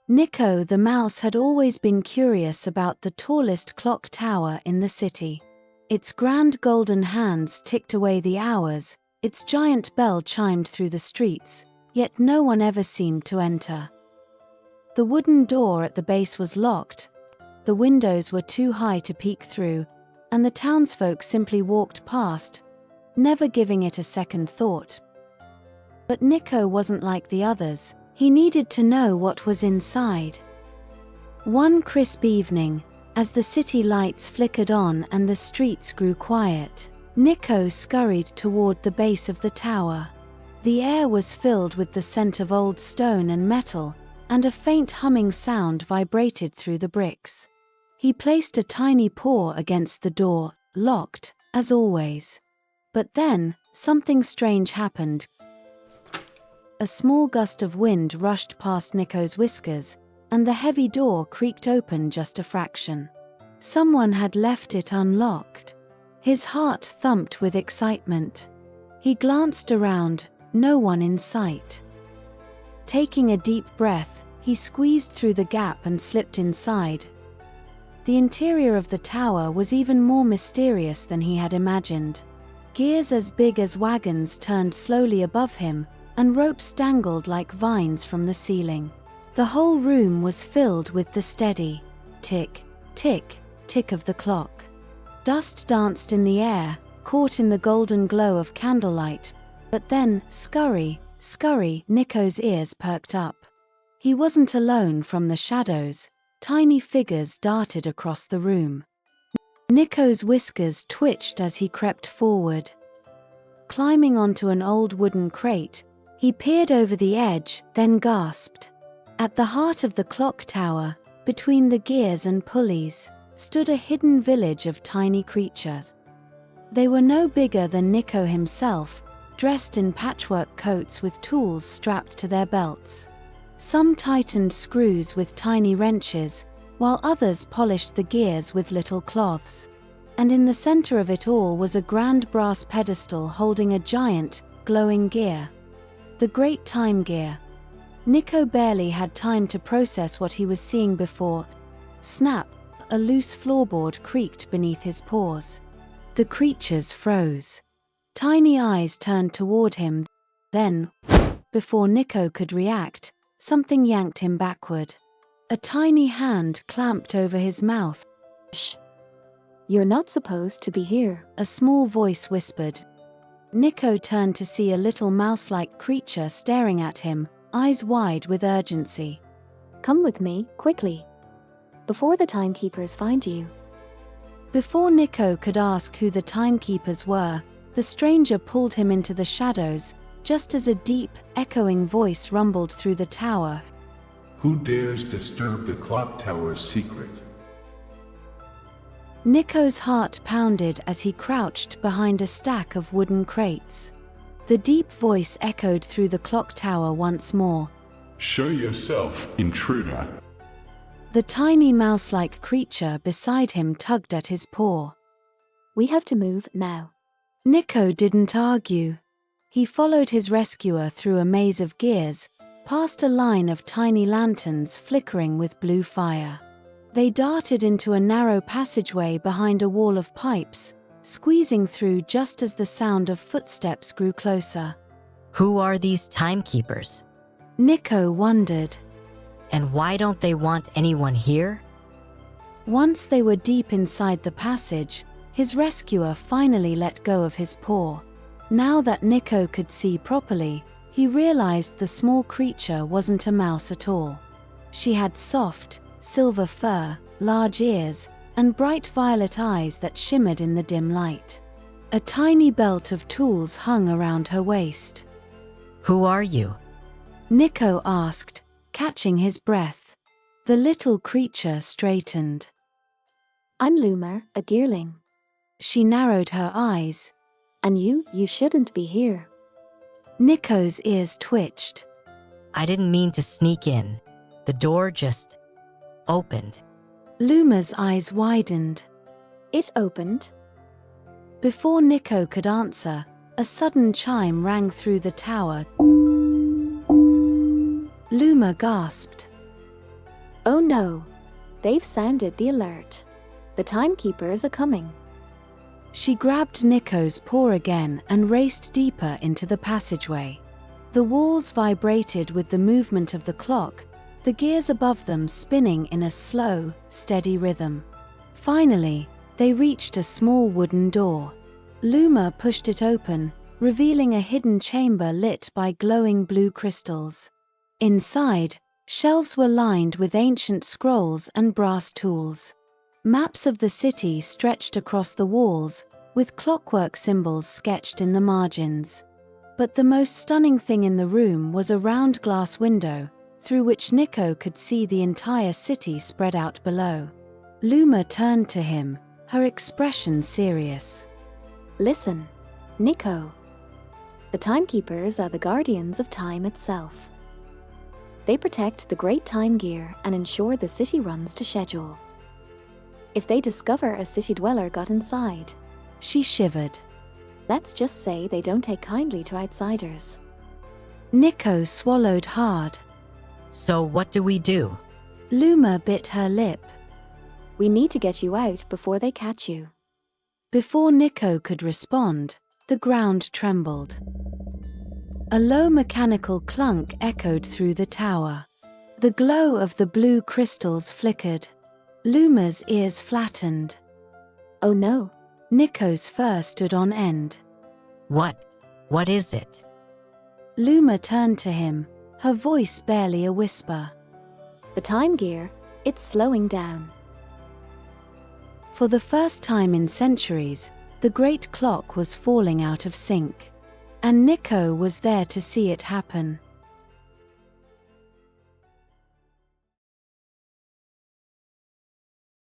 Nico the mouse had always been curious about the tallest clock tower in the city. Its grand golden hands ticked away the hours, its giant bell chimed through the streets, yet no one ever seemed to enter. The wooden door at the base was locked, the windows were too high to peek through, and the townsfolk simply walked past, never giving it a second thought. But Nico wasn't like the others. He needed to know what was inside. One crisp evening, as the city lights flickered on and the streets grew quiet, Nico scurried toward the base of the tower. The air was filled with the scent of old stone and metal, and a faint humming sound vibrated through the bricks. He placed a tiny paw against the door, locked, as always. But then, something strange happened. A small gust of wind rushed past Nico's whiskers, and the heavy door creaked open just a fraction. Someone had left it unlocked. His heart thumped with excitement. He glanced around, no one in sight. Taking a deep breath, he squeezed through the gap and slipped inside. The interior of the tower was even more mysterious than he had imagined. Gears as big as wagons turned slowly above him, and ropes dangled like vines from the ceiling. The whole room was filled with the steady tick, tick, tick of the clock. Dust danced in the air, caught in the golden glow of candlelight, but then, scurry, scurry, Nico's ears perked up. He wasn't alone. From the shadows, tiny figures darted across the room. Nico's whiskers twitched as he crept forward. Climbing onto an old wooden crate, he peered over the edge, then gasped. At the heart of the clock tower, between the gears and pulleys, stood a hidden village of tiny creatures. They were no bigger than Nico himself, dressed in patchwork coats with tools strapped to their belts. Some tightened screws with tiny wrenches, while others polished the gears with little cloths. And in the center of it all was a grand brass pedestal holding a giant, glowing gear. The great time gear. Nico barely had time to process what he was seeing before. Snap, a loose floorboard creaked beneath his paws. The creatures froze. Tiny eyes turned toward him. Then, before Nico could react, something yanked him backward. A tiny hand clamped over his mouth. Shh. You're not supposed to be here, a small voice whispered. Nico turned to see a little mouse-like creature staring at him, eyes wide with urgency. Come with me, quickly, before the timekeepers find you. Before Nico could ask who the timekeepers were, the stranger pulled him into the shadows, just as a deep, echoing voice rumbled through the tower. Who dares disturb the clock tower's secret? Nico's heart pounded as he crouched behind a stack of wooden crates. The deep voice echoed through the clock tower once more. Show yourself, intruder. The tiny mouse-like creature beside him tugged at his paw. We have to move now. Nico didn't argue. He followed his rescuer through a maze of gears, past a line of tiny lanterns flickering with blue fire. They darted into a narrow passageway behind a wall of pipes, squeezing through just as the sound of footsteps grew closer. Who are these timekeepers? Nico wondered. And why don't they want anyone here? Once they were deep inside the passage, his rescuer finally let go of his paw. Now that Nico could see properly, he realized the small creature wasn't a mouse at all. She had soft, silver fur, large ears, and bright violet eyes that shimmered in the dim light. A tiny belt of tools hung around her waist. Who are you? Nico asked, catching his breath. The little creature straightened. I'm Luma, a gearling. She narrowed her eyes. And you shouldn't be here. Nico's ears twitched. I didn't mean to sneak in. The door just opened. Luma's eyes widened. It opened. Before Nico could answer, a sudden chime rang through the tower. Luma gasped. Oh no! They've sounded the alert. The timekeepers are coming. She grabbed Nico's paw again and raced deeper into the passageway. The walls vibrated with the movement of the clock, the gears above them spinning in a slow, steady rhythm. Finally, they reached a small wooden door. Luma pushed it open, revealing a hidden chamber lit by glowing blue crystals. Inside, shelves were lined with ancient scrolls and brass tools. Maps of the city stretched across the walls, with clockwork symbols sketched in the margins. But the most stunning thing in the room was a round glass window, through which Nico could see the entire city spread out below. Luma turned to him, her expression serious. Listen, Nico. The timekeepers are the guardians of time itself. They protect the great time gear and ensure the city runs to schedule. If they discover a city dweller got inside, She shivered. let's just say they don't take kindly to outsiders. Nico swallowed hard. So what do we do? Luma bit her lip. We need to get you out before they catch you. Before Nico could respond, the ground trembled. A low mechanical clunk echoed through the tower. The glow of the blue crystals flickered. Luma's ears flattened. Oh no! Nico's fur stood on end. What is it? Luma turned to him, her voice barely a whisper. The time gear, it's slowing down. For the first time in centuries, the great clock was falling out of sync. And Nico was there to see it happen.